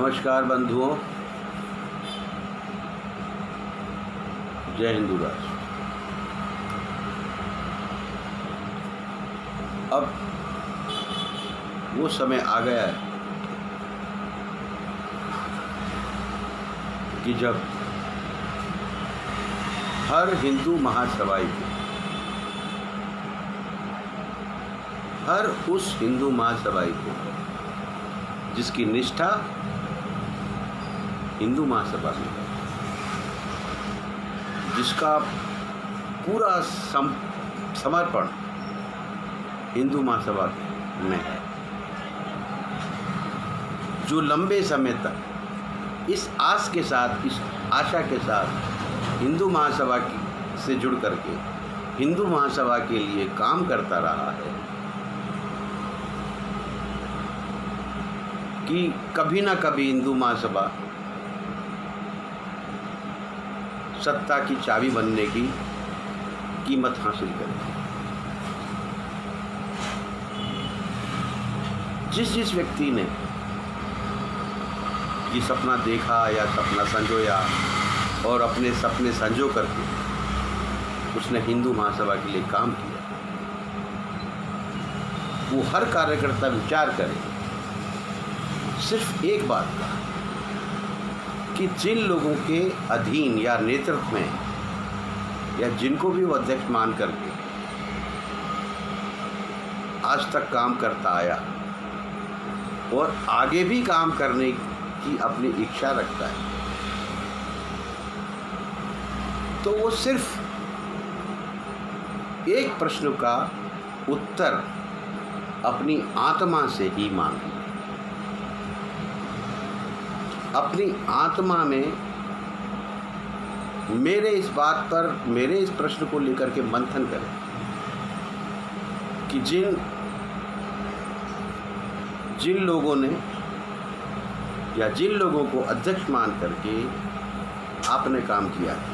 नमस्कार बंधुओं, जय हिंदू राष्ट्र। अब वो समय आ गया है कि जब हर हिंदू महासभाई को, हर उस हिंदू महासभाई को जिसकी निष्ठा हिंदू महासभा में है, जिसका पूरा समर्पण हिंदू महासभा में है, जो लंबे समय तक इस आस के साथ, इस आशा के साथ हिंदू महासभा से जुड़ करके हिंदू महासभा के लिए काम करता रहा है कि कभी ना कभी हिंदू महासभा सत्ता की चाबी बनने की कीमत हासिल करेगी। जिस व्यक्ति ने ये सपना देखा या सपना संजोया और अपने सपने संजो करके उसने हिंदू महासभा के लिए काम किया, वो हर कार्यकर्ता विचार करे सिर्फ एक बात का कि जिन लोगों के अधीन या नेतृत्व में या जिनको भी वो अध्यक्ष मान करके आज तक काम करता आया और आगे भी काम करने की अपनी इच्छा रखता है, तो वो सिर्फ एक प्रश्न का उत्तर अपनी आत्मा से ही मांगे। अपनी आत्मा में मेरे इस बात पर, मेरे इस प्रश्न को लेकर के मंथन करें कि जिन लोगों ने या जिन लोगों को अध्यक्ष मान करके आपने काम किया है,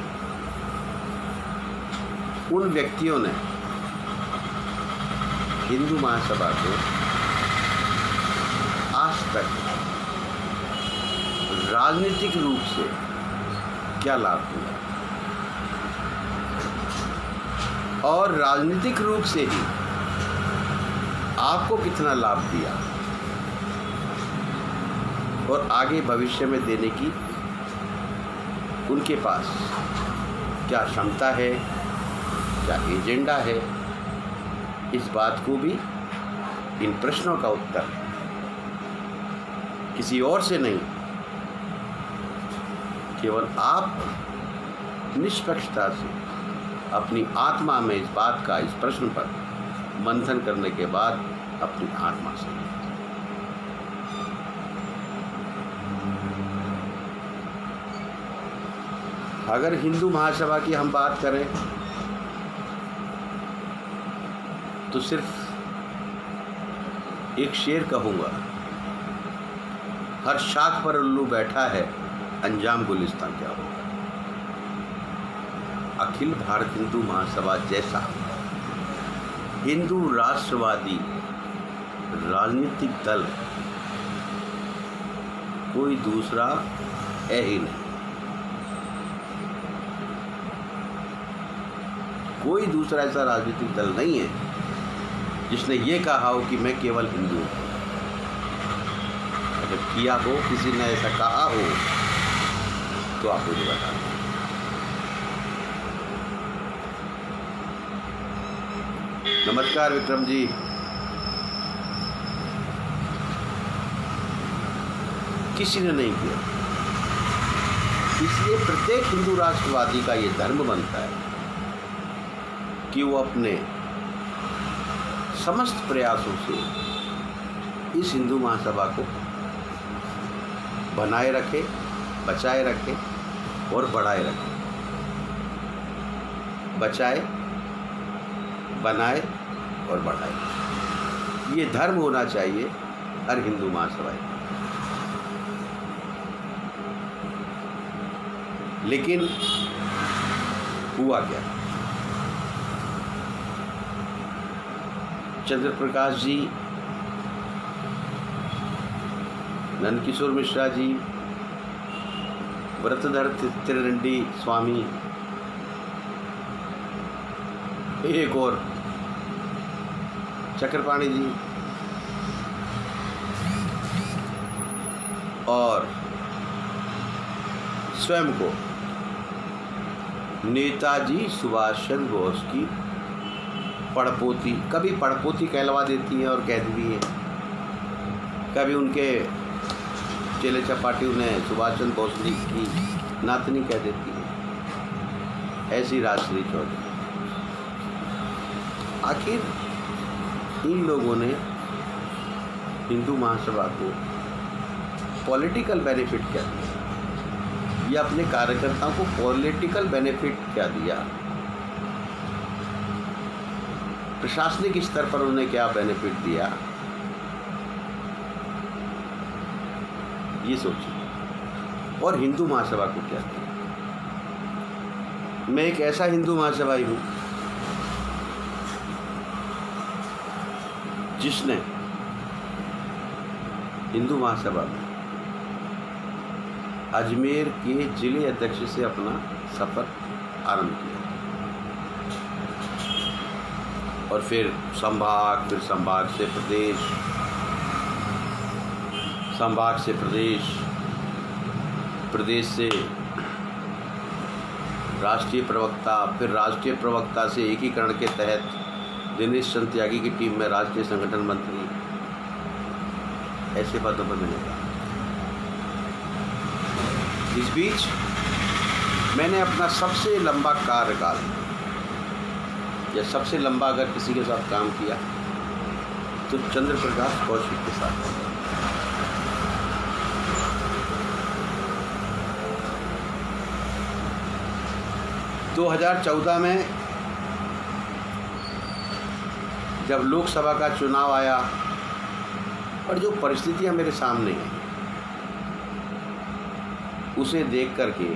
उन व्यक्तियों ने हिंदू महासभा को आज तक राजनीतिक रूप से क्या लाभ दिया और राजनीतिक रूप से ही आपको कितना लाभ दिया और आगे भविष्य में देने की उनके पास क्या क्षमता है, क्या एजेंडा है, इस बात को भी, इन प्रश्नों का उत्तर किसी और से नहीं, केवल आप निष्पक्षता से अपनी आत्मा में इस बात का, इस प्रश्न पर मंथन करने के बाद अपनी आत्मा से। अगर हिंदू महासभा की हम बात करें तो सिर्फ एक शेर कहूँगा, हर शाख पर उल्लू बैठा है, अंजाम गुलिस्तान क्या होगा। अखिल भारत हिंदू महासभा जैसा हिंदू राष्ट्रवादी राजनीतिक दल कोई दूसरा है ही नहीं। कोई दूसरा ऐसा राजनीतिक दल नहीं है जिसने ये कहा हो कि मैं केवल हिंदू हूँ। अगर किया हो, किसी ने ऐसा कहा हो तो आप मुझे बता दें। नमस्कार विक्रम जी। किसी ने नहीं किया, इसलिए प्रत्येक हिंदू राष्ट्रवादी का ये धर्म बनता है कि वो अपने समस्त प्रयासों से इस हिंदू महासभा को बनाए रखे, बचाए रखे और बढ़ाए रखे। बचाए, बनाए और बढ़ाए, ये धर्म होना चाहिए हर हिंदू महासभा का। लेकिन हुआ क्या? चंद्र प्रकाश जी नंदकिशोर मिश्रा जी, व्रतधर त्रिदंडी स्वामी, एक और चक्रपाणी जी और स्वयं को नेताजी सुभाष चंद्र बोस की पड़पोती, कभी पड़पोती कहलवा देती हैं और कहती भी हैं, कभी उनके चेले चपाटी उन्हें सुभाष चंद्र बोस जी की नातनी कह देती है। ऐसी राजश्री चौधरी। आखिर इन लोगों ने हिंदू महासभा को पॉलिटिकल बेनिफिट क्या दिया, या अपने कार्यकर्ताओं को पॉलिटिकल बेनिफिट क्या दिया, प्रशासनिक स्तर पर उन्हें क्या बेनिफिट दिया, ये सोचिए। और हिंदू महासभा को क्या दिया। मैं एक ऐसा हिंदू महासभाई हूँ जिसने हिंदू महासभा में अजमेर के जिले अध्यक्ष से अपना सफर आरंभ किया और फिर संभाग, फिर संभाग से प्रदेश, संभाग से प्रदेश, प्रदेश से राष्ट्रीय प्रवक्ता, फिर राष्ट्रीय प्रवक्ता से एकीकरण के तहत दिनेश चंद्र त्यागी की टीम में राष्ट्रीय संगठन मंत्री, ऐसे पदों पर मैंने कहा। इस बीच मैंने अपना सबसे लंबा कार्यकाल, या सबसे लंबा अगर किसी के साथ काम किया तो चंद्र प्रकाश कौशिक के साथ। 2014 में जब लोकसभा का चुनाव आया और जो परिस्थितियां मेरे सामने हैं उसे देख करके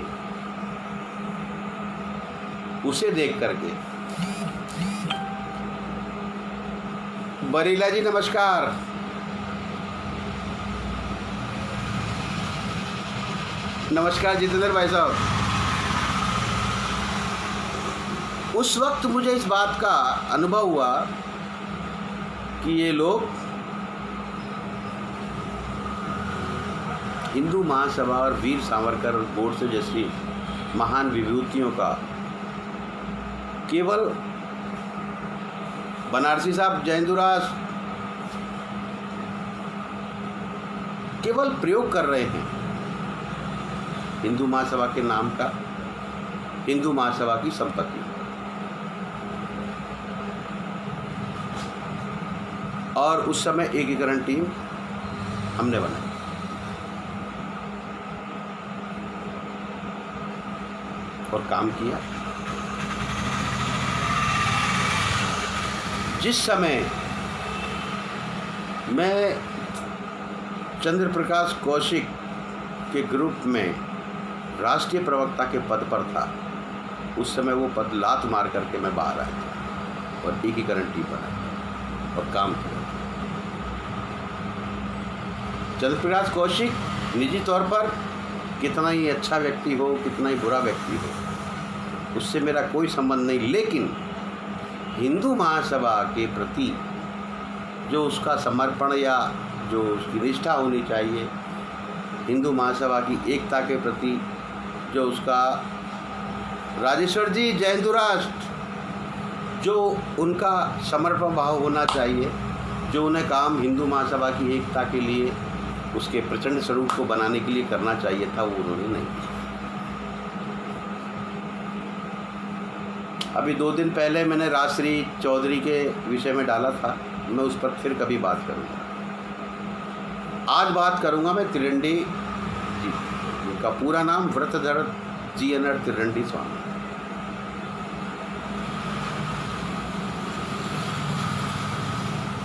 बरीला जी नमस्कार। नमस्कार जितेंद्र भाई साहब। उस वक्त मुझे इस बात का अनुभव हुआ कि ये लोग हिंदू महासभा और वीर सावरकर और गोडसे जैसी महान विभूतियों का केवल बनारसी साहब जयंदुरास केवल प्रयोग कर रहे हैं हिंदू महासभा के नाम का, हिंदू महासभा की संपत्ति। और उस समय एकीकरण टीम हमने बनाई और काम किया। जिस समय मैं चंद्र प्रकाश कौशिक के ग्रुप में राष्ट्रीय प्रवक्ता के पद पर था, उस समय वो पद लात मार करके मैं बाहर आया था और एकीकरण टीम बनाई और काम किया। चंद्र प्रकाश कौशिक निजी तौर पर कितना ही अच्छा व्यक्ति हो, कितना ही बुरा व्यक्ति हो, उससे मेरा कोई संबंध नहीं, लेकिन हिंदू महासभा के प्रति जो उसका समर्पण या जो उसकी निष्ठा होनी चाहिए, हिंदू महासभा की एकता के प्रति जो उसका, राजेश्वर जी जयंदुराष्ट्र, जो उनका समर्पण भाव होना चाहिए, जो उन्हें काम हिंदू महासभा की एकता के लिए, उसके प्रचंड स्वरूप को बनाने के लिए करना चाहिए था, वो उन्होंने नहीं किया। अभी 2 दिन पहले मैंने राजश्री चौधरी के विषय में डाला था, मैं उस पर फिर कभी बात करूँगा। आज बात करूँगा मैं त्रिदंडी जी, उनका पूरा नाम व्रतधर जीएनआर त्रिदंडी स्वामी।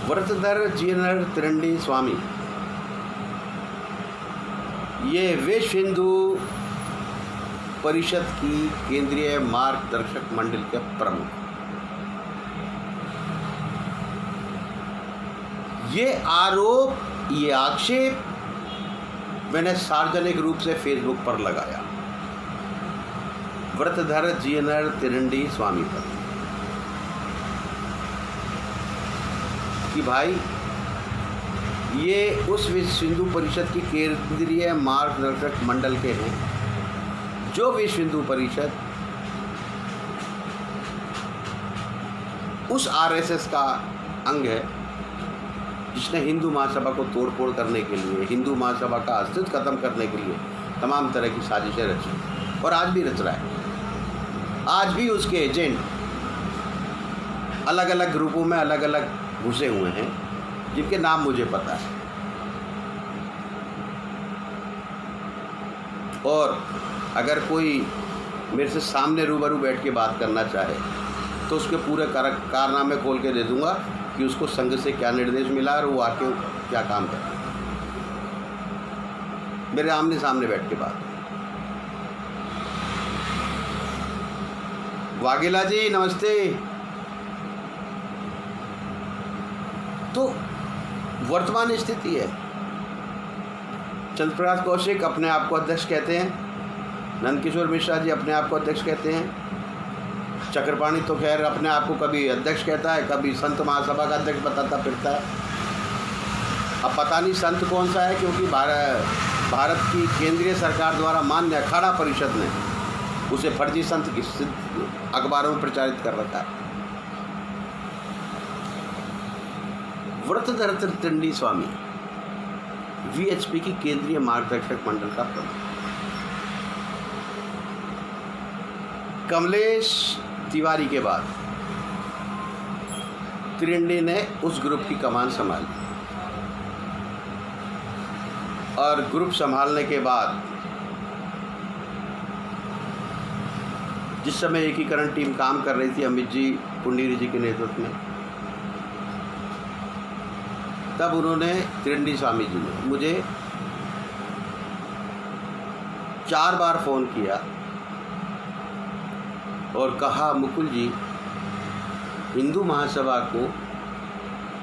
व्रतधर जीएनआर त्रिदंडी स्वामी ये विश्व हिंदू परिषद की केंद्रीय मार्गदर्शक मंडल के प्रमुख। ये आरोप, ये आक्षेप मैंने सार्वजनिक रूप से फेसबुक पर लगाया, व्रतधर जीएनआर तिरंडी स्वामी पर, कि भाई ये उस विश्व हिंदू परिषद की केंद्रीय मार्गदर्शक मंडल के हैं, जो विश्व हिंदू परिषद उस आरएसएस का अंग है जिसने हिंदू महासभा को तोड़फोड़ करने के लिए, हिंदू महासभा का अस्तित्व खत्म करने के लिए तमाम तरह की साजिशें रची और आज भी रच रहा है। आज भी उसके एजेंट अलग अलग ग्रुपों में अलग अलग घुसे हुए हैं, जिनके नाम मुझे पता है। और अगर कोई मेरे से सामने रूबरू बैठ के बात करना चाहे तो उसके पूरे कारनामे खोल के दे दूंगा कि उसको संघ से क्या निर्देश मिला और वो आके क्या काम कर, मेरे आमने सामने बैठ के बात। वाघेला जी नमस्ते। तो वर्तमान स्थिति है, चंद्रप्रकाश कौशिक अपने आप को अध्यक्ष कहते हैं, नंदकिशोर मिश्रा जी अपने आप को अध्यक्ष कहते हैं, चक्रपाणी तो खैर अपने आप को कभी अध्यक्ष कहता है, कभी संत महासभा का अध्यक्ष बताता फिरता है। अब पता नहीं संत कौन सा है, क्योंकि भारत की केंद्रीय सरकार द्वारा मान्य अखाड़ा परिषद ने उसे फर्जी संत की अखबारों में प्रचारित कर रखा है। व्रतधर तिरंडी स्वामी वीएचपी की केंद्रीय मार्गदर्शक मंडल का प्रमुख, कमलेश तिवारी के बाद तिरंडी ने उस ग्रुप की कमान संभाली और ग्रुप संभालने के बाद जिस समय एकीकरण टीम काम कर रही थी अमित जी पुंडीरी जी के नेतृत्व में, तब उन्होंने तिरंडी स्वामी जी ने मुझे 4 बार फ़ोन किया और कहा, मुकुल जी, हिंदू महासभा को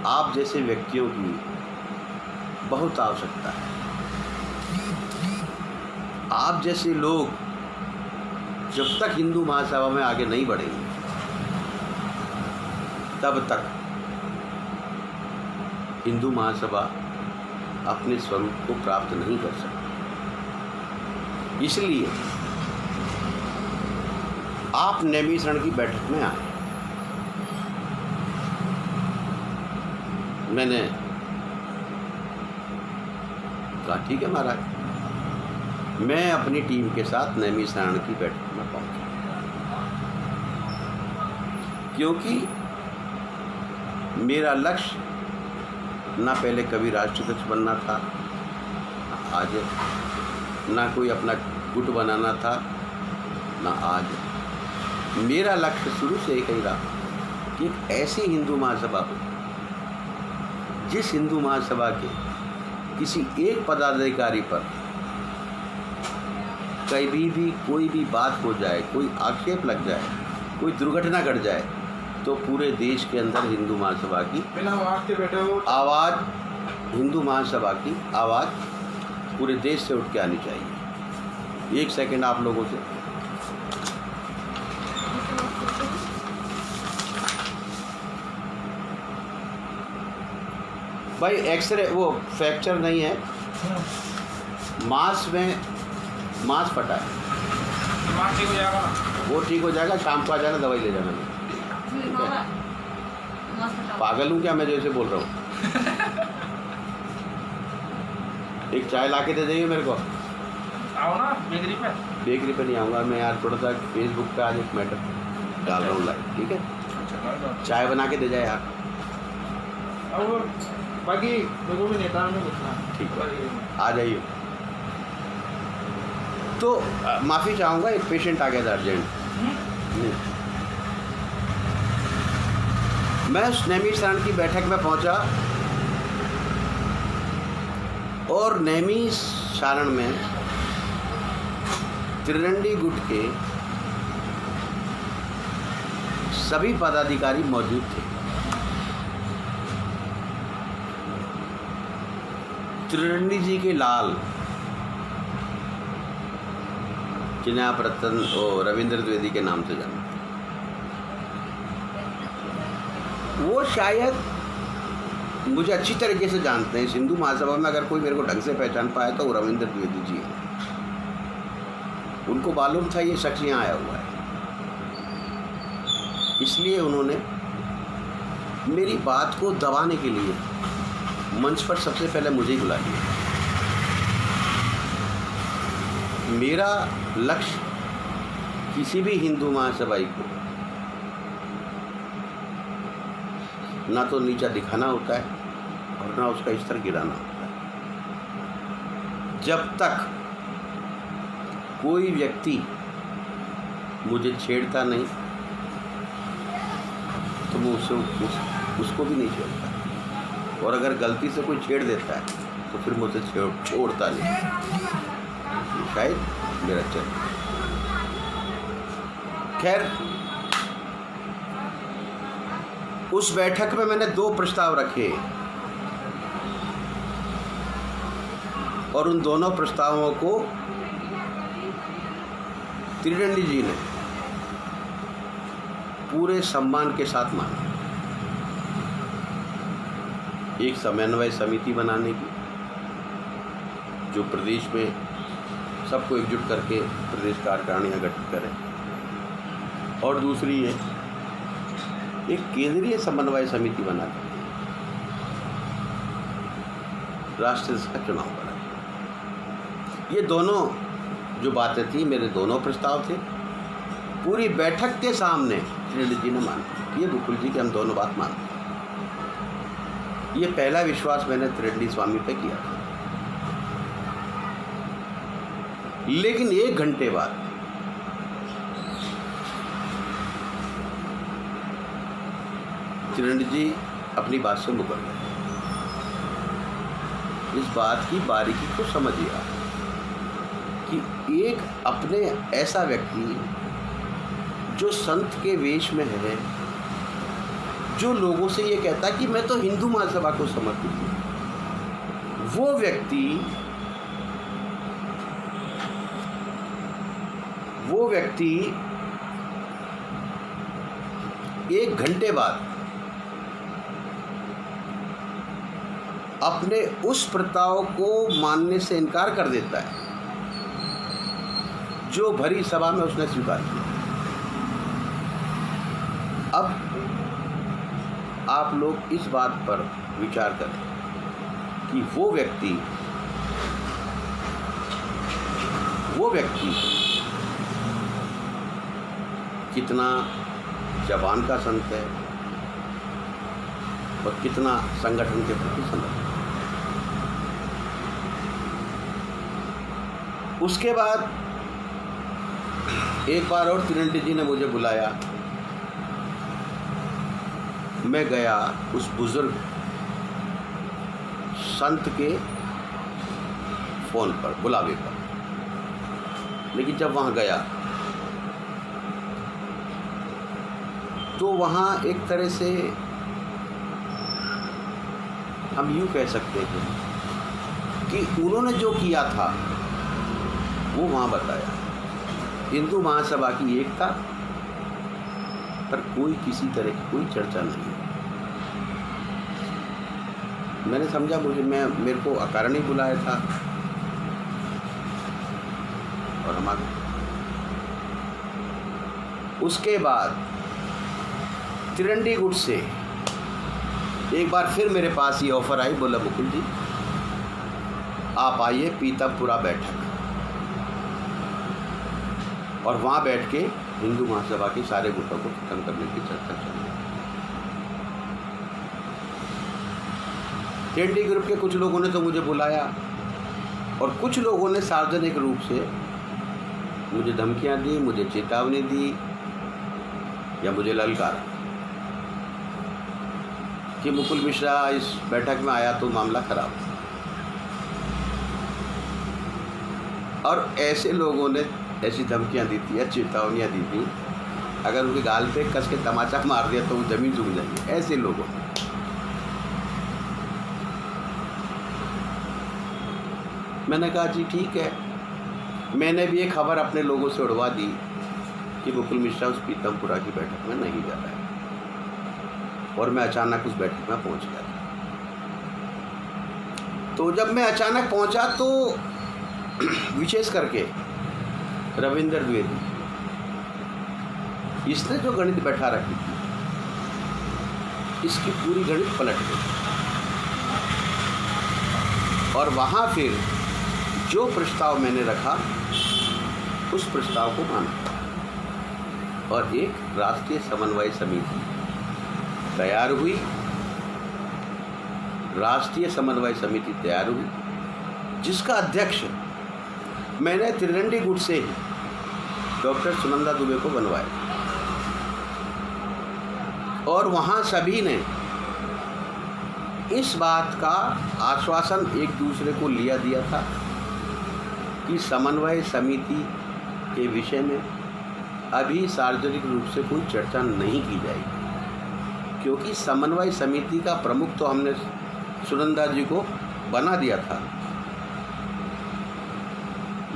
आप जैसे व्यक्तियों की बहुत आवश्यकता है। आप जैसे लोग जब तक हिंदू महासभा में आगे नहीं बढ़ेंगे तब तक हिंदू महासभा अपने स्वरूप को प्राप्त नहीं कर सकती। इसलिए आप नैमिषारण्य की बैठक में आए। मैंने कहा ठीक है महाराज। मैं अपनी टीम के साथ नैमिषारण्य की बैठक में पहुंचा, क्योंकि मेरा लक्ष्य ना पहले कभी राष्ट्राध्यक्ष बनना था, आज ना कोई अपना गुट बनाना था, ना आज। मेरा लक्ष्य शुरू से एक ही रहा कि एक ऐसी हिंदू महासभा हो जिस हिंदू महासभा के किसी एक पदाधिकारी पर कभी भी कोई भी बात हो जाए, कोई आक्षेप लग जाए, कोई दुर्घटना घट जाए, तो पूरे देश के अंदर हिंदू महासभा की आवाज़, हिंदू महासभा की आवाज़ पूरे देश से उठ के आनी चाहिए। एक सेकंड आप लोगों से। भाई एक्सरे वो फ्रैक्चर नहीं है, मांस में मांस फटा है, ठीक हो जाएगा ना? वो ठीक हो जाएगा। शाम को आ जाना, दवाई ले जाना। ठीक है? पागल हूँ क्या मैं जैसे बोल रहा हूँ? एक चाय ला के दे देंगे मेरे को। आओ ना बेकरी पे। बेकरी पे नहीं आऊँगा मैं यार, थोड़ा सा फेसबुक पे आज एक मैटर डाल रहा हूँ लाइव। ठीक है, चाय बना के दे जाए यार। और बाकी लोगों में नेता में पूछना। ठीक है, आ जाइए। तो माफ़ी चाहूँगा, एक पेशेंट आ गया था अर्जेंट। मैं उस नैमिषारण्य की बैठक में पहुंचा और नैमिषारण्य में त्रिरंडी गुट के सभी पदाधिकारी मौजूद थे। त्रिरंडी जी के लाल जिन्हें आप रविंद्र द्विवेदी के नाम से जानते हैं, वो शायद मुझे अच्छी तरीके से जानते हैं। इस हिंदू महासभा में अगर कोई मेरे को ढंग से पहचान पाया तो वो रविंद्र द्विवेदी जी हैं। उनको मालूम था ये शख्स यहाँ आया हुआ है, इसलिए उन्होंने मेरी बात को दबाने के लिए मंच पर सबसे पहले मुझे ही बुला लिया। मेरा लक्ष्य किसी भी हिंदू महासभाई को ना तो नीचा दिखाना होता है और ना उसका स्तर गिराना होता है। जब तक कोई व्यक्ति मुझे छेड़ता नहीं तो मैं उसको भी नहीं छेड़ता, और अगर गलती से कोई छेड़ देता है तो फिर मुझे छोड़ता नहीं। शायद मेरा चरित्र। खैर, उस बैठक में मैंने 2 प्रस्ताव रखे और उन दोनों प्रस्तावों को त्रिदंडी जी ने पूरे सम्मान के साथ माना। एक समन्वय समिति बनाने की, जो प्रदेश में सबको एकजुट करके प्रदेश कार्यकारिणियाँ गठित करें, और दूसरी है एक केंद्रीय समन्वय समिति बनाकर राष्ट्रीय का चुनाव करा। ये दोनों जो बातें थी, मेरे दोनों प्रस्ताव थे, पूरी बैठक के सामने त्रिदंडी जी ने माना। ये मुकुल जी की हम दोनों बात मानते हैं। ये पहला विश्वास मैंने त्रिदंडी स्वामी पे किया था। लेकिन 1 घंटे बाद त्रिदंडी जी अपनी बात से मुकर गए। इस बात की बारीकी को समझिए कि एक अपने ऐसा व्यक्ति जो संत के वेश में है, जो लोगों से ये कहता है कि मैं तो हिंदू महासभा को समर्पित हूँ, वो व्यक्ति 1 घंटे बाद अपने उस प्रस्ताव को मानने से इनकार कर देता है जो भरी सभा में उसने स्वीकार किया। अब आप लोग इस बात पर विचार करें कि वो व्यक्ति कितना जबान का संत है और कितना संगठन के प्रति समर्पित। उसके बाद एक बार और त्रिदंडी जी ने मुझे बुलाया। मैं गया उस बुजुर्ग संत के फ़ोन पर, बुलावे पर। लेकिन जब वहाँ गया तो वहाँ एक तरह से हम यूँ कह सकते हैं कि उन्होंने जो किया था वो वहाँ बताया। हिंदू महासभा की एकता पर कोई किसी तरह की कोई चर्चा नहीं। मैंने समझा मेरे को अकारण ही बुलाया था और हम आ गए। उसके बाद त्रिदंडी गुट से एक बार फिर मेरे पास ये ऑफ़र आई, बोला मुकुल जी आप आइए पीतमपुरा बैठक, और वहाँ बैठ के हिंदू महासभा के सारे गुटों को खत्म करने की चर्चा चली। त्रिदंडी ग्रुप के कुछ लोगों ने तो मुझे बुलाया और कुछ लोगों ने सार्वजनिक रूप से मुझे धमकियां दी, मुझे चेतावनी दी या मुझे ललकारा कि मुकुल मिश्रा इस बैठक में आया तो मामला खराब। और ऐसे लोगों ने ऐसी धमकियां दी थी या चेतावनियां दी थी, अगर उनके गाल पे कस के तमाचा मार दिया तो वो ज़मीन झुक जाएगी। ऐसे लोगों ने मैंने कहा जी ठीक है, मैंने भी ये खबर अपने लोगों से उड़वा दी कि मुकुल मिश्रा उस पीतमपुरा की बैठक में नहीं जा रहा है, और मैं अचानक उस बैठक में पहुंच गया था। तो जब मैं अचानक पहुंचा तो विशेष करके रविंद्र द्विवेदी, इसने जो गणित बैठा रखी थी, इसकी पूरी गणित पलट गई। और वहाँ फिर जो प्रस्ताव मैंने रखा उस प्रस्ताव को माना और एक राष्ट्रीय समन्वय समिति तैयार हुई। राष्ट्रीय समन्वय समिति तैयार हुई जिसका अध्यक्ष मैंने त्रिरंडी गुट से ही डॉक्टर सुनंदा दुबे को बनवाया, और वहाँ सभी ने इस बात का आश्वासन एक दूसरे को लिया दिया था कि समन्वय समिति के विषय में अभी सार्वजनिक रूप से कोई चर्चा नहीं की जाएगी, क्योंकि समन्वय समिति का प्रमुख तो हमने सुनंदा जी को बना दिया था,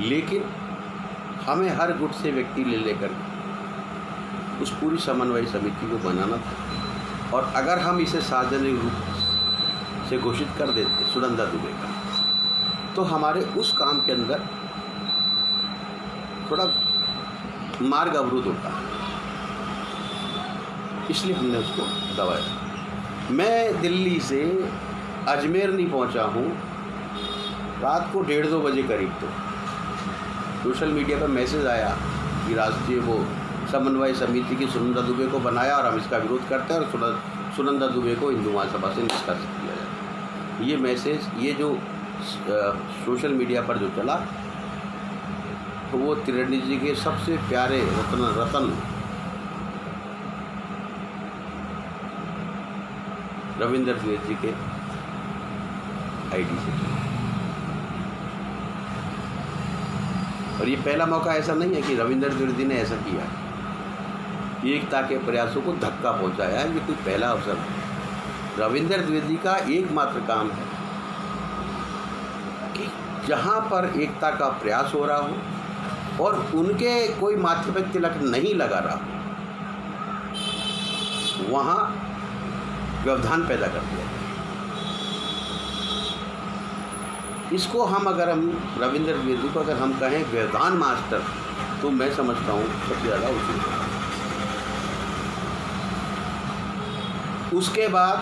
लेकिन हमें हर गुट से व्यक्ति ले लेकर उस पूरी समन्वय समिति को बनाना था। और अगर हम इसे सार्वजनिक रूप से घोषित कर देते सुनंदा दुबे का, तो हमारे उस काम के अंदर थोड़ा मार्ग अवरुद्ध होता है, इसलिए हमने उसको दबाया। मैं दिल्ली से अजमेर नहीं पहुंचा हूं, रात को 1:30-2 बजे करीब तो सोशल मीडिया पर मैसेज आया कि राष्ट्रीय वो समन्वय समिति की सुनंदा दुबे को बनाया और हम इसका विरोध करते हैं और सुनंदा दुबे को हिंदू महासभा से निष्कासित किया जाए। ये मैसेज, ये जो सोशल मीडिया पर जो चला, तो वो त्रिरंडी जी के सबसे प्यारे रतन रविंद्र द्विवेदी जी के आईडी से चला। और ये पहला मौका ऐसा नहीं है कि रविंद्र द्विवेदी ने ऐसा किया, एकता के प्रयासों को धक्का पहुंचाया है, ये कोई पहला अवसर है। रविंद्र द्विवेदी का एकमात्र काम है कि जहाँ पर एकता का प्रयास हो रहा हो और उनके कोई माथे पर तिलक नहीं लगा रहा, वहाँ व्यवधान पैदा कर दिया। इसको हम रविंद्र द्विवेदी को अगर हम कहें व्यवधान मास्टर, तो मैं समझता हूँ सबसे ज़्यादा उसी को। उसके बाद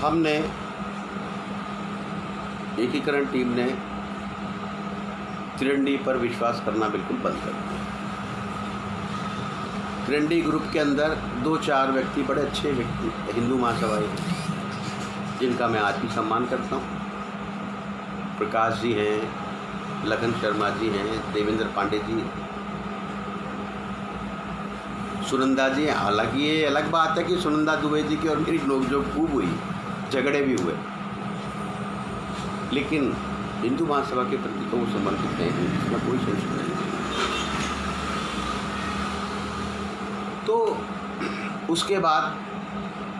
हमने एकीकरण टीम ने त्रिरंडी पर विश्वास करना बिल्कुल बंद कर दिया। त्रिरंडी ग्रुप के अंदर 2-4 व्यक्ति, बड़े अच्छे व्यक्ति हिंदू महासभा हैं, जिनका मैं आज भी सम्मान करता हूँ। प्रकाश जी हैं, लखन शर्मा जी हैं, देवेंद्र पांडे जी, सुनंदा जी। हालांकि ये अलग बात है कि सुनंदा दुबे जी की और मेरी नोकझोंक खूब हुई, झगड़े भी हुए, लेकिन हिंदू महासभा के प्रति तो वो समर्पित नहीं, इसमें कोई संशय नहीं। तो उसके बाद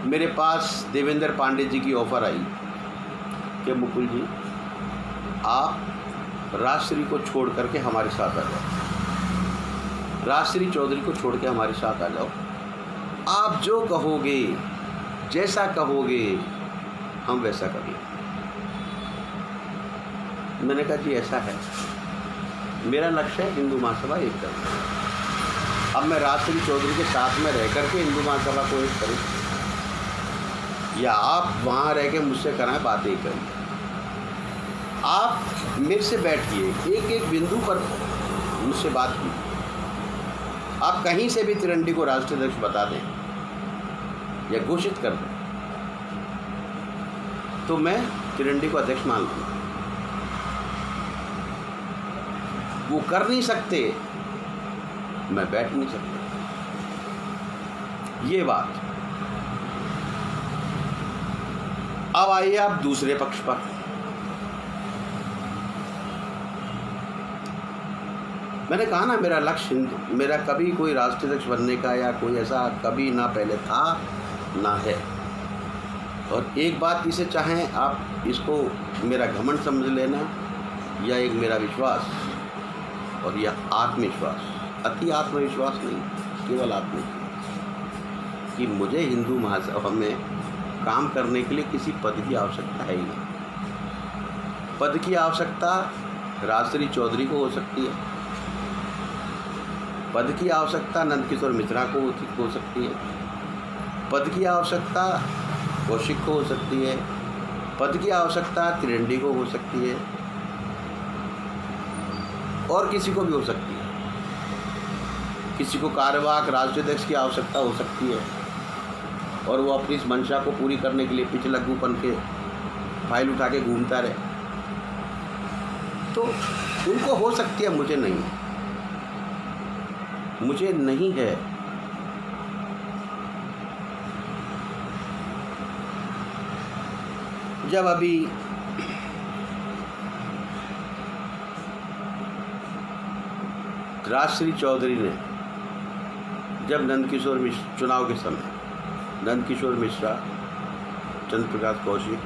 मेरे पास देवेंद्र पांडे जी की ऑफ़र आई कि मुकुल जी, आप राजश्री को छोड़ करके हमारे साथ आ जाओ, राजश्री चौधरी को छोड़ के हमारे साथ आ जाओ, आप जो कहोगे, जैसा कहोगे, हम वैसा करेंगे। मैंने कहा जी ऐसा है, मेरा लक्ष्य है हिंदू महासभा एक करना। अब मैं राजश्री चौधरी के साथ में रह करके हिंदू महासभा को एक करूँ, या आप वहाँ रह के मुझसे कराएं, बात एक करें। आप मेरे से बैठिए, एक एक बिंदु पर मुझसे बात की। आप कहीं से भी त्रिरंडी को राष्ट्रीय अध्यक्ष बता दें या घोषित कर दें, तो मैं त्रिरंडी को अध्यक्ष मान लूँगा। वो कर नहीं सकते, मैं बैठ नहीं सकता। ये बात। अब आइए आप दूसरे पक्ष पर। मैंने कहा ना, मेरा लक्ष्य मेरा कभी कोई राष्ट्रीय अध्यक्ष बनने का या कोई ऐसा कभी ना पहले था ना है। और एक बात इसे चाहें आप इसको मेरा घमंड समझ लेना या एक मेरा विश्वास और यह आत्मविश्वास, अति आत्मविश्वास नहीं, केवल आत्मविश्वास कि मुझे हिंदू महासभा में काम करने के लिए किसी पद की आवश्यकता है ही नहीं। पद की आवश्यकता राजश्री चौधरी को हो सकती है, पद की आवश्यकता नंदकिशोर मिश्रा को हो सकती है, पद की आवश्यकता कौशिक को हो सकती है, पद की आवश्यकता त्रिवेंडी को हो सकती है और किसी को भी हो सकती है। किसी को कार्यवाहक राष्ट्रीय अध्यक्ष की आवश्यकता हो सकती है और वो अपनी इस मंशा को पूरी करने के लिए पिछलग्गूपन के फाइल उठा के घूमता रहे, तो उनको हो सकती है, मुझे नहीं, मुझे नहीं है। जब अभी राजश्री चौधरी ने जब नंदकिशोर मिश्रा चुनाव के समय नंदकिशोर मिश्रा, चंद्र प्रकाश कौशिक,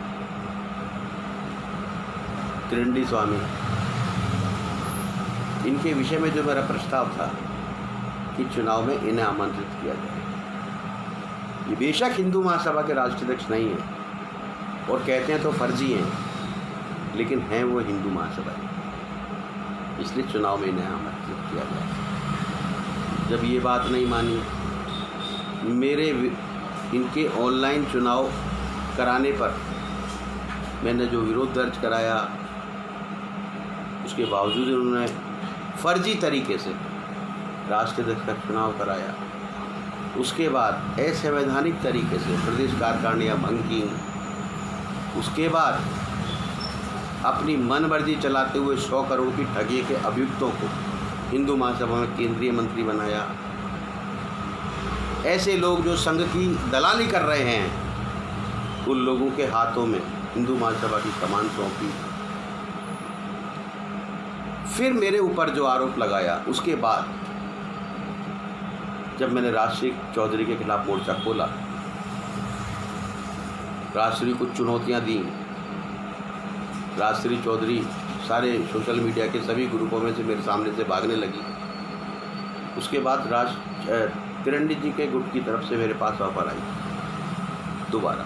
त्रिवेंडी स्वामी, इनके विषय में जो मेरा प्रस्ताव था कि चुनाव में इन्हें आमंत्रित किया जाए, ये बेशक हिंदू महासभा के राष्ट्रीय अध्यक्ष नहीं हैं और कहते हैं तो फर्जी हैं, लेकिन हैं वो हिंदू महासभा, इसलिए चुनाव में इन्हें आमंत्रित किया जाए। जब ये बात नहीं मानी, मेरे इनके ऑनलाइन चुनाव कराने पर मैंने जो विरोध दर्ज कराया, उसके बावजूद उन्होंने फर्जी तरीके से राष्ट्रीय अध्यक्ष का चुनाव कराया। उसके बाद असंवैधानिक तरीके से प्रदेश कार्यकारिणियाँ भंग की। उसके बाद अपनी मनमर्जी चलाते हुए 100 करोड़ की ठगी के अभियुक्तों को हिंदू महासभा में केंद्रीय मंत्री बनाया। ऐसे लोग जो संघ की दलाली कर रहे हैं, उन लोगों के हाथों में हिंदू महासभा की कमान सौंपी। फिर मेरे ऊपर जो आरोप लगाया, उसके बाद जब मैंने राजश्री चौधरी के खिलाफ मोर्चा खोला, राजश्री को चुनौतियां दी, राजश्री चौधरी सारे सोशल मीडिया के सभी ग्रुपों में से मेरे सामने से भागने लगी। उसके बाद त्रिवेंडी जी के गुट की तरफ से मेरे पास ऑफर आई दोबारा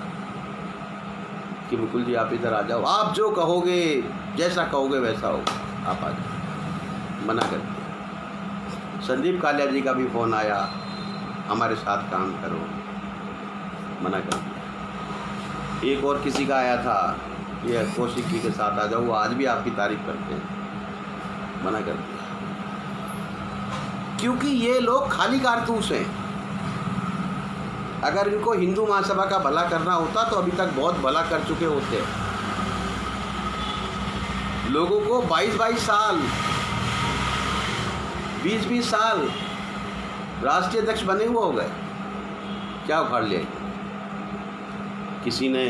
कि मुकुल जी आप इधर आ जाओ, आप जो कहोगे, जैसा कहोगे वैसा होगा, आप आ जाओ। मना कर दिया। संदीप कालिया जी का भी फ़ोन आया, हमारे साथ काम करो, मना कर दिया। एक और किसी का आया था, ये कौशिक जी के साथ आ जाओ, वो आज भी आपकी तारीफ करते हैं, मना कर दिया। क्योंकि ये लोग खाली कारतूस हैं। अगर इनको हिंदू महासभा का भला करना होता तो अभी तक बहुत भला कर चुके होते। लोगों को 22-22 साल, 20-20 साल राष्ट्रीय अध्यक्ष बने हुए हो गए, क्या उखाड़ लिया? किसी ने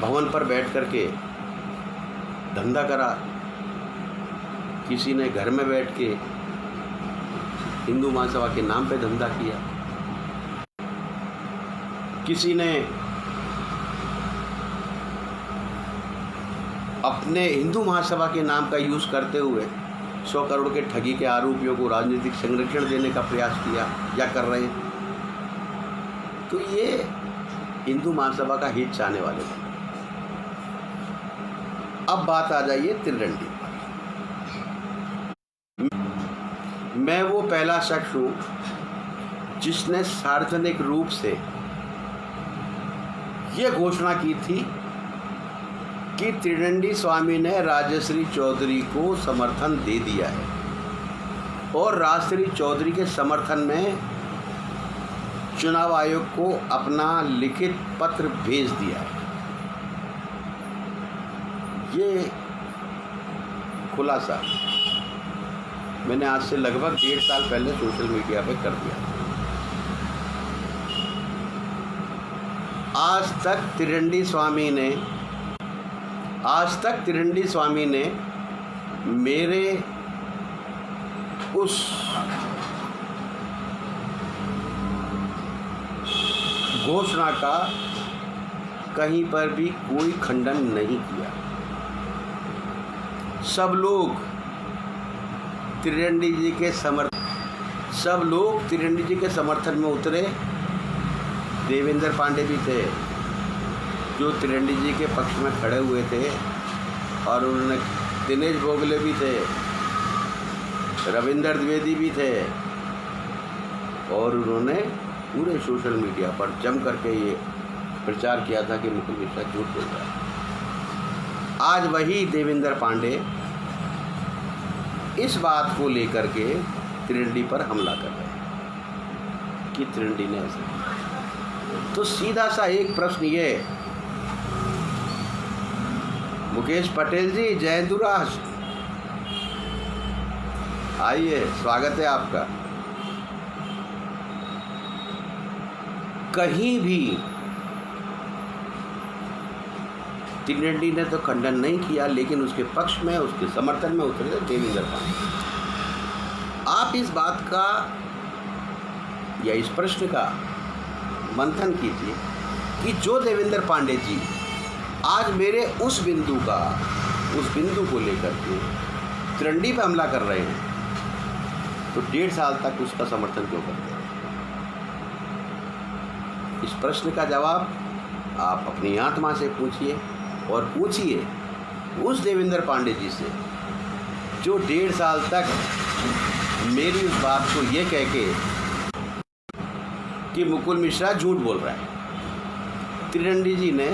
भवन पर बैठ करके धंधा करा, किसी ने घर में बैठ के हिंदू महासभा के नाम पे धंधा किया, किसी ने अपने हिंदू महासभा के नाम का यूज़ करते हुए 100 करोड़ के ठगी के आरोपियों को राजनीतिक संरक्षण देने का प्रयास किया या कर रहे हैं। तो ये हिंदू महासभा का हित चाहने वाले हैं। अब बात आ जाइए त्रिवेंडी। मैं वो पहला शख्स हूँ जिसने सार्वजनिक रूप से ये घोषणा की थी कि त्रिवेंडी स्वामी ने राजश्री चौधरी को समर्थन दे दिया है और राजश्री चौधरी के समर्थन में चुनाव आयोग को अपना लिखित पत्र भेज दिया है। ये खुलासा मैंने आज से लगभग 1.5 साल पहले सोशल मीडिया पे कर दिया। आज तक त्रिवेंडी स्वामी ने मेरे उस घोषणा का कहीं पर भी कोई खंडन नहीं किया। सब लोग त्रिरंडी जी के समर्थन में उतरे। देवेंद्र पांडे भी थे जो त्रिरंडी जी के पक्ष में खड़े हुए थे, और उन्होंने दिनेश भोगले भी थे, रविंदर द्विवेदी भी थे, और उन्होंने पूरे सोशल मीडिया पर जम करके ये प्रचार किया था कि मुकुल मिश्रा झूठ बोल रहा है। आज वही देवेंद्र पांडे इस बात को लेकर के त्रिरंडी पर हमला कर रहे हैं कि त्रिरंडी ने ऐसा किया। तो सीधा सा एक प्रश्न ये, मुकेश पटेल जी, जय हिंदुराज, आइए, स्वागत है आपका। कहीं भी त्रिरंडी ने तो खंडन नहीं किया, लेकिन उसके पक्ष में, उसके समर्थन में उतरे थे देवेंद्र पांडे। आप इस बात का या इस प्रश्न का मंथन कीजिए कि जो देवेंद्र पांडे जी आज मेरे उस बिंदु को लेकर के त्रिरंडी पे हमला कर रहे हैं, तो 1.5 साल तक उसका समर्थन क्यों करते हैं? इस प्रश्न का जवाब आप अपनी आत्मा से पूछिए, और पूछिए उस देवेंद्र पांडे जी से जो 1.5 साल तक मेरी उस बात को ये कह के कि मुकुल मिश्रा झूठ बोल रहा है। त्रिरंडी जी ने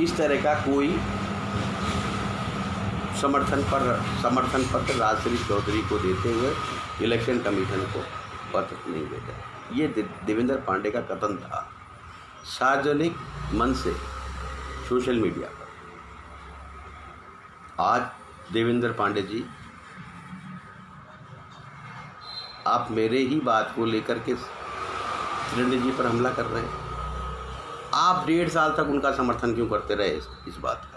इस तरह का कोई समर्थन पत्र राजश्री चौधरी को देते हुए इलेक्शन कमीशन को पत्र नहीं भेजा। ये देवेंद्र पांडे का कथन था सार्वजनिक मंच से, सोशल मीडिया पर। आज देवेंद्र पांडे जी, आप मेरे ही बात को लेकर के त्रिरंडी जी पर हमला कर रहे हैं। आप 1.5 साल तक उनका समर्थन क्यों करते रहे इस बात का?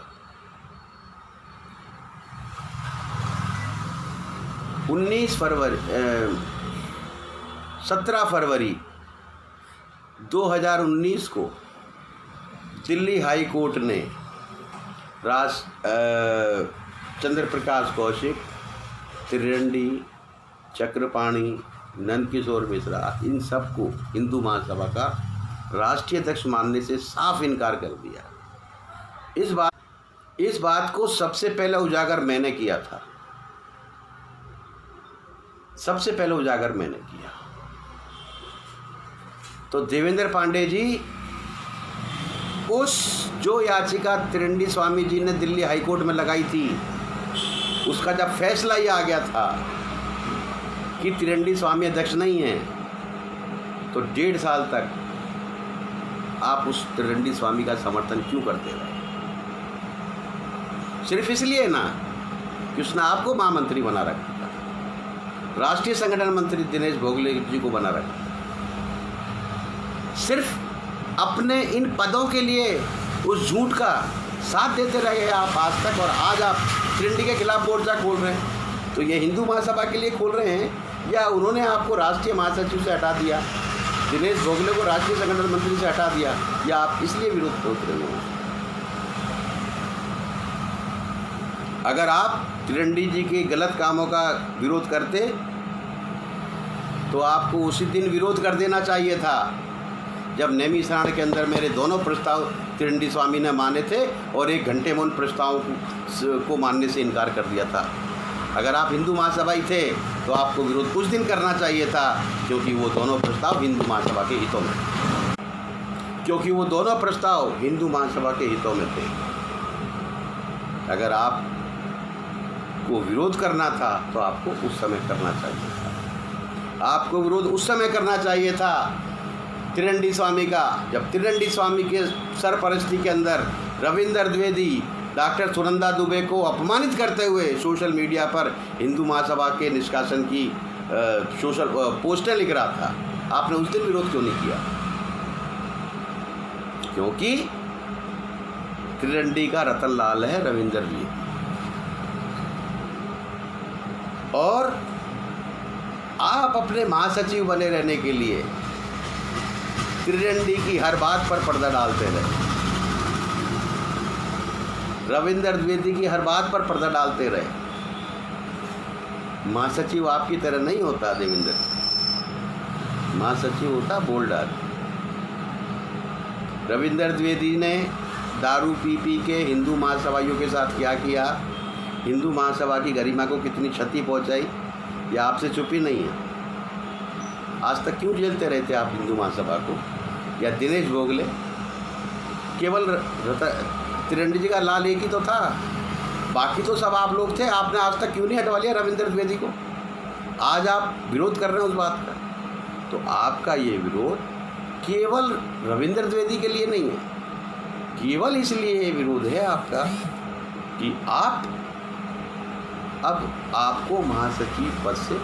17 फरवरी 2019 को दिल्ली हाई कोर्ट ने चंद्र प्रकाश कौशिक, त्रिरंडी, चक्रपाणी, नंदकिशोर मिश्रा, इन सबको हिंदू महासभा का राष्ट्रीय अध्यक्ष मानने से साफ इनकार कर दिया। इस बात को सबसे पहले उजागर मैंने किया था, सबसे पहले उजागर मैंने किया। तो देवेंद्र पांडे जी, उस जो याचिका त्रिरंडी स्वामी जी ने दिल्ली हाई कोर्ट में लगाई थी, उसका जब फैसला ये आ गया था कि त्रिरंडी स्वामी अध्यक्ष नहीं है, तो 1.5 साल तक आप उस त्रिरंडी स्वामी का समर्थन क्यों करते रहे? सिर्फ इसलिए ना कि उसने आपको महामंत्री बना रखा था, राष्ट्रीय संगठन मंत्री दिनेश भोगले जी को बना रखा था। सिर्फ अपने इन पदों के लिए उस झूठ का साथ देते रहे आप आज तक, और आज आप त्रिरंडी के खिलाफ मोर्चा खोल रहे हैं। तो ये हिंदू महासभा के लिए खोल रहे हैं, या उन्होंने आपको राष्ट्रीय महासचिव से हटा दिया, दिनेश भोगले को राष्ट्रीय संगठन मंत्री से हटा दिया, या आप इसलिए विरोध कर रहे हो? अगर आप त्रिरंडी जी के गलत कामों का विरोध करते तो आपको उसी दिन विरोध कर देना चाहिए था जब नैमिषारण्य के अंदर मेरे दोनों प्रस्ताव त्रिरंडी स्वामी ने माने थे, और 1 घंटे में उन प्रस्तावों को मानने से इनकार कर दिया था। अगर आप हिंदू महासभाई थे तो आपको विरोध उस दिन करना चाहिए था, क्योंकि वो दोनों प्रस्ताव हिंदू महासभा के हितों में थे। अगर आपको विरोध करना था तो आपको उस समय करना चाहिए था। आपको विरोध उस समय करना चाहिए था त्रिरंडी स्वामी का, जब त्रिरंडी स्वामी के सरपरस्ती के अंदर रविंदर द्विवेदी डॉक्टर सुनंदा दुबे को अपमानित करते हुए सोशल मीडिया पर हिंदू महासभा के निष्कासन की सोशल पोस्टर लिख रहा था। आपने उस दिन विरोध क्यों नहीं किया? क्योंकि त्रिरंडी का रतन लाल है रविंदर द्विवेदी, और आप अपने महासचिव बने रहने के लिए त्रिरंडी की हर बात पर पर्दा डालते रहे। रविंद्र द्विवेदी की हर बात पर पर्दा डालते रहे। महासचिव आपकी तरह नहीं होता देवेंद्र, महासचिव होता बोल्डर। रविंद्र द्विवेदी ने दारू पी के हिंदू महासभाइयों के साथ क्या किया, हिंदू महासभा की गरिमा को कितनी क्षति पहुंचाई, यह आपसे चुप ही नहीं है। आज तक क्यों झेलते रहते आप हिंदू महासभा को? या दिनेश भोगले, केवल तिरंडी जी का लाल एक ही तो था, बाकी तो सब आप लोग थे। आपने आज तक क्यों नहीं हटवा लिया रविंद्र द्विवेदी को? आज आप विरोध कर रहे हैं उस बात का। तो आपका ये विरोध केवल रविंद्र द्विवेदी के लिए नहीं है, केवल इसलिए ये विरोध है आपका कि अब आपको महासचिव पद से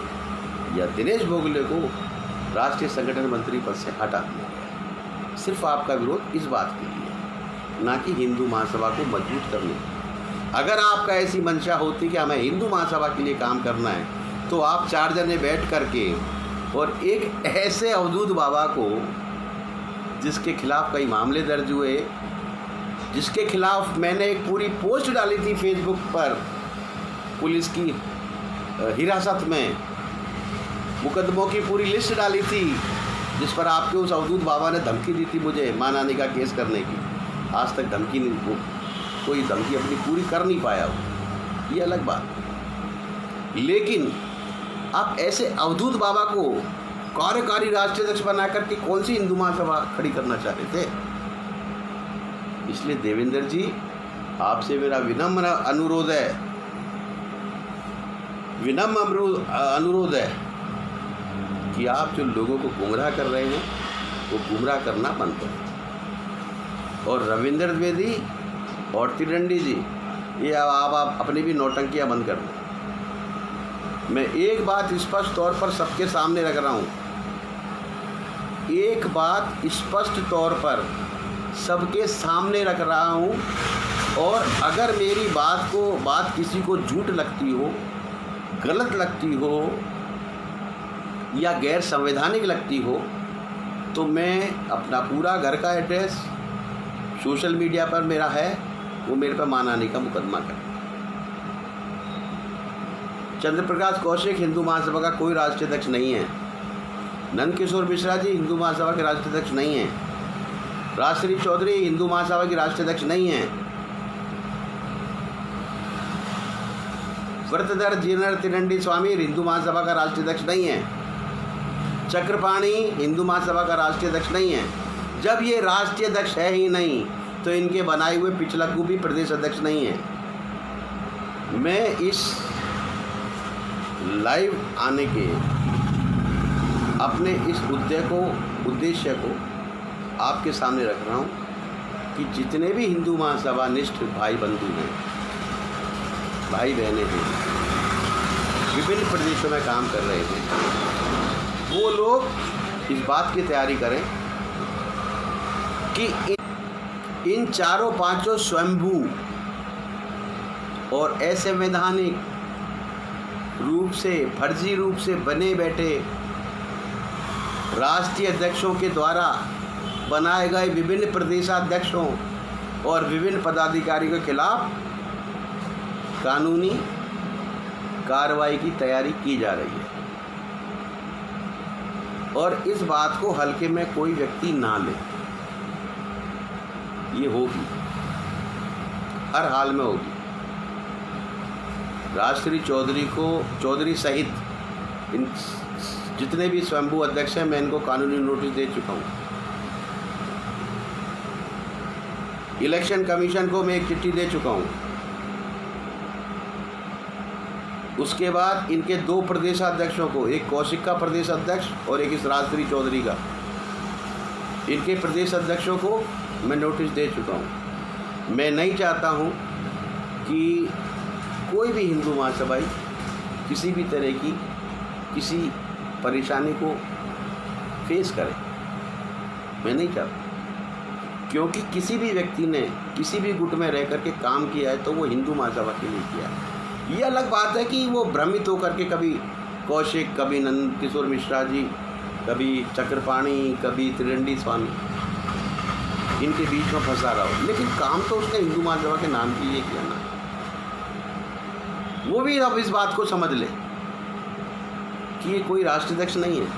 या दिनेश भोगले को राष्ट्रीय संगठन मंत्री पद से हटा दिया गया। सिर्फ आपका विरोध इस बात के लिए, ना कि हिंदू महासभा को मजबूत करने। अगर आपका ऐसी मंशा होती कि हमें हिंदू महासभा के लिए काम करना है, तो आप 4 जने बैठ करके और एक ऐसे अवधूत बाबा को, जिसके खिलाफ कई मामले दर्ज हुए, जिसके खिलाफ मैंने एक पूरी पोस्ट डाली थी फेसबुक पर, पुलिस की हिरासत में मुकदमों की पूरी लिस्ट डाली थी, जिस पर आपके उस अवधूत बाबा ने धमकी दी थी मुझे मानहानि का केस करने की। आज तक धमकी नहीं, कोई धमकी अपनी पूरी कर नहीं पाया हो, ये अलग बात। लेकिन आप ऐसे अवधूत बाबा को कार्यकारी राष्ट्रीय अध्यक्ष बना करके कौन सी हिंदू महासभा खड़ी करना चाह रहे थे? इसलिए देवेंद्र जी, आपसे मेरा विनम्र अनुरोध है कि आप जो लोगों को गुमराह कर रहे हैं वो गुमराह करना बंद करें। और रविंद्र द्विवेदी और तिरंडी जी, ये आप अपनी भी नौटंकियां बंद कर दें। मैं एक बात स्पष्ट तौर पर सबके सामने रख रहा हूँ, एक बात स्पष्ट तौर पर सबके सामने रख रहा हूँ, और अगर मेरी बात किसी को झूठ लगती हो, गलत लगती हो या गैर संवैधानिक लगती हो, तो मैं अपना पूरा घर का एड्रेस सोशल मीडिया पर मेरा है, वो मेरे पर मानहानि का मुकदमा कर। चंद्रप्रकाश कौशिक हिंदू महासभा का कोई राष्ट्रीय अध्यक्ष नहीं है। नंदकिशोर मिश्रा जी हिंदू महासभा के राष्ट्रीय अध्यक्ष नहीं हैं। राजश्री चौधरी हिंदू महासभा की राष्ट्रीय अध्यक्ष नहीं हैं। व्रतधर जीनर तिरंडी स्वामी हिंदू महासभा का राष्ट्रीय अध्यक्ष नहीं है। चक्रपाणी हिंदू महासभा का राष्ट्रीय अध्यक्ष नहीं है। जब ये राष्ट्रीय अध्यक्ष है ही नहीं, तो इनके बनाए हुए पिछलक्कू भी प्रदेश अध्यक्ष नहीं है। मैं इस लाइव आने के अपने इस उद्देश्य को आपके सामने रख रहा हूँ कि जितने भी हिंदू महासभा निष्ठ भाई बंधु हैं, भाई बहनें हैं, विभिन्न प्रदेशों में काम कर रहे थे, वो लोग इस बात की तैयारी करें कि इन चारों पांचों स्वयंभू और असंवैधानिक रूप से, फर्जी रूप से बने बैठे राष्ट्रीय अध्यक्षों के द्वारा बनाए गए विभिन्न प्रदेशाध्यक्षों और विभिन्न पदाधिकारियों के खिलाफ कानूनी कार्रवाई की तैयारी की जा रही है। और इस बात को हल्के में कोई व्यक्ति ना ले, ये होगी, हर हाल में होगी। राजश्री चौधरी सहित इन जितने भी स्वयंभू अध्यक्ष हैं, मैं इनको कानूनी नोटिस दे चुका हूँ। इलेक्शन कमीशन को मैं एक चिट्ठी दे चुका हूँ। उसके बाद इनके 2 प्रदेशाध्यक्षों को, एक कौशिक का प्रदेश अध्यक्ष और एक इस राजश्री चौधरी का, इनके प्रदेश अध्यक्षों को मैं नोटिस दे चुका हूँ। मैं नहीं चाहता हूँ कि कोई भी हिंदू महासभाई किसी भी तरह की किसी परेशानी को फेस करे। मैं नहीं चाहता, क्योंकि किसी भी व्यक्ति ने किसी भी गुट में रह करके काम किया है तो वो हिंदू महासभा के लिए किया है। ये अलग बात है कि वो भ्रमित होकर के कभी कौशिक, कभी नंदकिशोर मिश्रा जी, कभी चक्रपाणी, कभी तिरंडी स्वामी, इनके बीच में फंसा रहा हो, लेकिन काम तो उसने हिंदू महासभा के नाम के लिए किया ना। वो भी अब इस बात को समझ ले कि ये कोई राष्ट्राध्यक्ष नहीं है,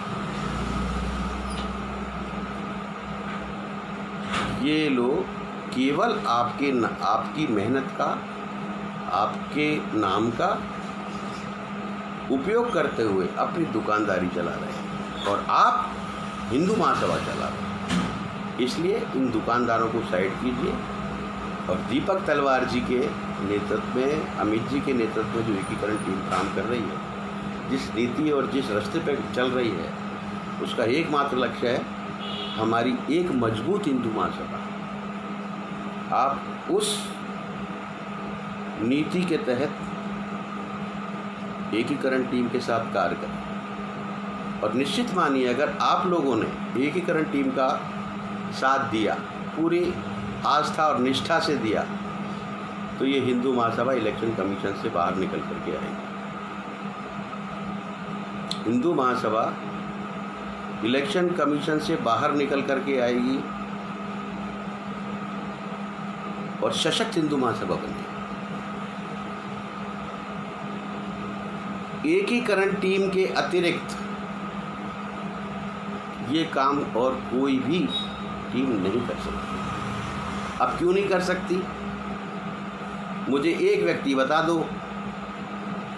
ये लोग केवल आपकी मेहनत का, आपके नाम का उपयोग करते हुए अपनी दुकानदारी चला रहे हैं और आप हिंदू महासभा चला रहे हैं। इसलिए इन दुकानदारों को साइड कीजिए और दीपक तलवार जी के नेतृत्व में, अमित जी के नेतृत्व में जो एकीकरण टीम काम कर रही है, जिस नीति और जिस रास्ते पर चल रही है, उसका एकमात्र लक्ष्य है हमारी एक मजबूत हिंदू महासभा। आप उस नीति के तहत एकीकरण टीम के साथ कार्य करें और निश्चित मानिए अगर आप लोगों ने एकीकरण टीम का साथ दिया, पूरी आस्था और निष्ठा से दिया, तो ये हिंदू महासभा इलेक्शन कमीशन से बाहर निकल करके आएगी। हिंदू महासभा इलेक्शन कमीशन से बाहर निकल करके आएगी और सशक्त हिंदू महासभा बनेगी। एकीकरण टीम के अतिरिक्त ये काम और कोई भी टीम नहीं कर सकती। अब क्यों नहीं कर सकती? मुझे एक व्यक्ति बता दो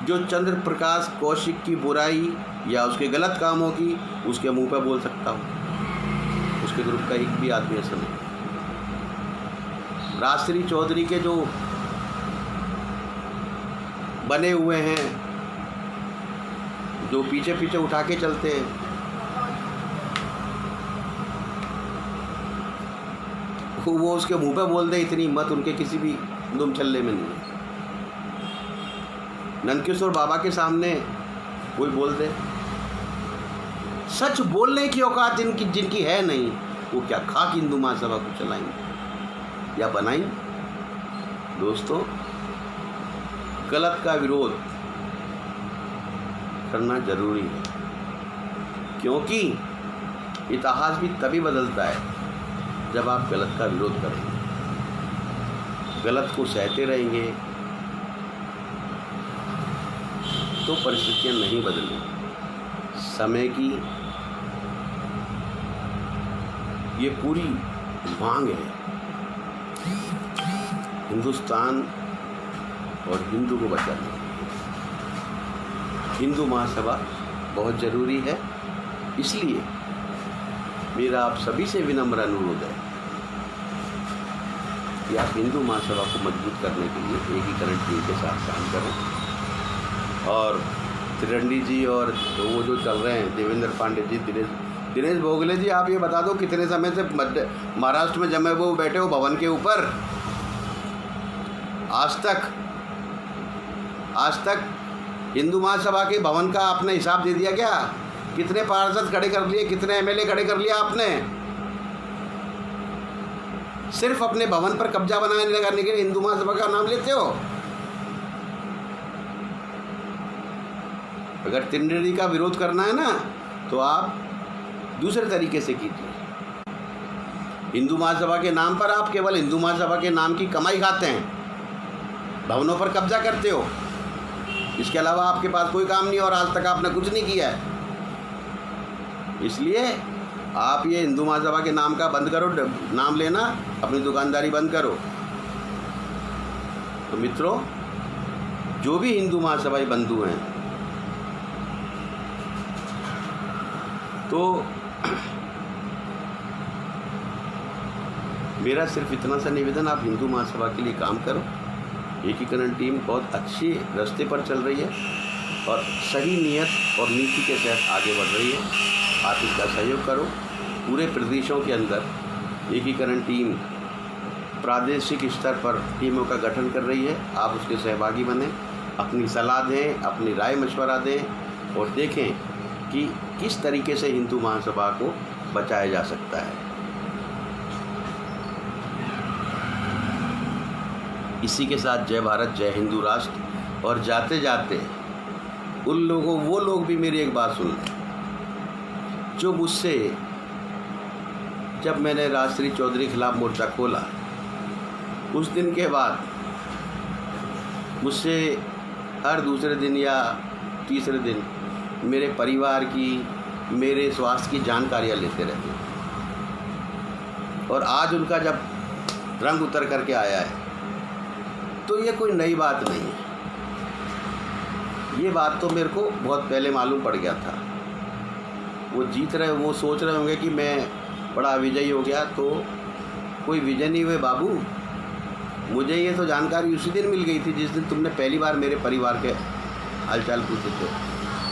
जो चंद्र प्रकाश कौशिक की बुराई या उसके गलत कामों की उसके मुंह पर बोल सकता हूँ। उसके ग्रुप का एक भी आदमी ऐसा नहीं। राजश्री चौधरी के जो बने हुए हैं, जो पीछे पीछे उठा के चलते हैं, वो उसके मुंह पे बोल दे, इतनी हिम्मत उनके किसी भी दुम छल्ले में नहीं है। नंदकिशोर बाबा के सामने कोई बोल दे, सच बोलने की औकात जिनकी है नहीं, वो क्या खाक हिंदू महासभा को चलाएंगे या बनाएंगे? दोस्तों, गलत का विरोध करना जरूरी है, क्योंकि इतिहास भी तभी बदलता है जब आप गलत का विरोध करेंगे। गलत को सहते रहेंगे तो परिस्थितियां नहीं बदलेंगी। समय की ये पूरी मांग है। हिंदुस्तान और हिंदू को बचाने हिंदू महासभा बहुत ज़रूरी है। इसलिए मेरा आप सभी से विनम्र अनुरोध है कि आप हिंदू महासभा को मजबूत करने के लिए एकीकरण टीम के साथ काम करें। और त्रिरंडी जी और वो जो चल रहे हैं, देवेंद्र पांडे जी, दिनेश भोगले जी, आप ये बता दो कितने समय से महाराष्ट्र में जमे वो बैठे हो भवन के ऊपर? आज तक हिंदू महासभा के भवन का आपने हिसाब दे दिया क्या? कितने पार्षद खड़े कर लिए, कितने एमएलए खड़े कर लिया आपने? सिर्फ अपने भवन पर कब्जा बनाने लगाने के लिए हिंदू महासभा का नाम लेते हो। अगर त्रिरंडी का विरोध करना है ना, तो आप दूसरे तरीके से कीजिए। हिंदू महासभा के नाम पर आप केवल हिंदू महासभा के नाम की कमाई खाते हैं, भवनों पर कब्जा करते हो। इसके अलावा आपके पास कोई काम नहीं और आज तक आपने कुछ नहीं किया है। इसलिए आप ये हिंदू महासभा के नाम का बंद करो, नाम लेना, अपनी दुकानदारी बंद करो। तो मित्रों, जो भी हिंदू महासभाई बंधु हैं, तो मेरा सिर्फ इतना सा निवेदन, आप हिंदू महासभा के लिए काम करो। एकीकरण टीम बहुत अच्छे रास्ते पर चल रही है और सही नियत और नीति के तहत आगे बढ़ रही है। आप इसका सहयोग करो। पूरे प्रदेशों के अंदर एकीकरण टीम प्रादेशिक स्तर पर टीमों का गठन कर रही है। आप उसके सहभागी बने, अपनी सलाह दें, अपनी राय मशवरा दें और देखें कि किस तरीके से हिंदू महासभा को बचाया जा सकता है। इसी के साथ जय भारत, जय हिंदू राष्ट्र। और जाते जाते वो लोग भी मेरी एक बात सुन लें जो मुझसे जब मैंने राजश्री चौधरी के खिलाफ मोर्चा खोला, उस दिन के बाद मुझसे हर दूसरे दिन या तीसरे दिन मेरे परिवार की, मेरे स्वास्थ्य की जानकारियाँ लेते रहते हैं। और आज उनका जब रंग उतर करके आया है तो ये कोई नई बात नहीं है। ये बात तो मेरे को बहुत पहले मालूम पड़ गया था। वो जीत रहे, वो सोच रहे होंगे कि मैं बड़ा विजयी हो गया, तो कोई विजय नहीं हुए बाबू। मुझे ये तो जानकारी उसी दिन मिल गई थी जिस दिन तुमने पहली बार मेरे परिवार के हालचाल पूछे थे,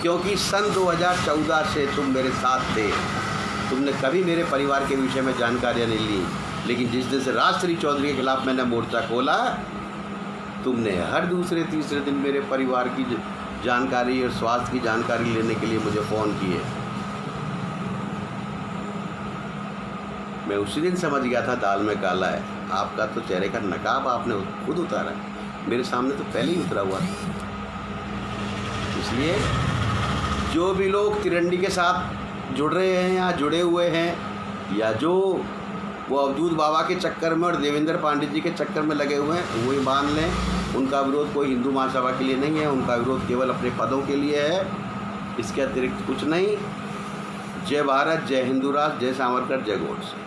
क्योंकि सन 2014 से तुम मेरे साथ थे। तुमने कभी मेरे परिवार के विषय में जानकारियाँ नहीं ली, लेकिन जिस दिन से राजश्री चौधरी के खिलाफ मैंने मोर्चा खोला, तुमने हर दूसरे तीसरे दिन मेरे परिवार की जानकारी और स्वास्थ्य की जानकारी लेने के लिए मुझे फ़ोन किए। मैं उसी दिन समझ गया था दाल में काला है। आपका तो चेहरे का नकाब आपने खुद उतारा है, मेरे सामने तो पहले ही उतरा हुआ था। इसलिए जो भी लोग तिरंडी के साथ जुड़ रहे हैं या जुड़े हुए हैं, या जो वो अवधूत बाबा के चक्कर में और देवेंद्र पांडित जी के चक्कर में लगे हुए हैं, वही मान लें उनका विरोध कोई हिंदू महासभा के लिए नहीं है। उनका विरोध केवल अपने पदों के लिए है, इसके अतिरिक्त कुछ नहीं। जय भारत, जय हिंदू राष्ट्र, जय सावरकर, जय गोडसे।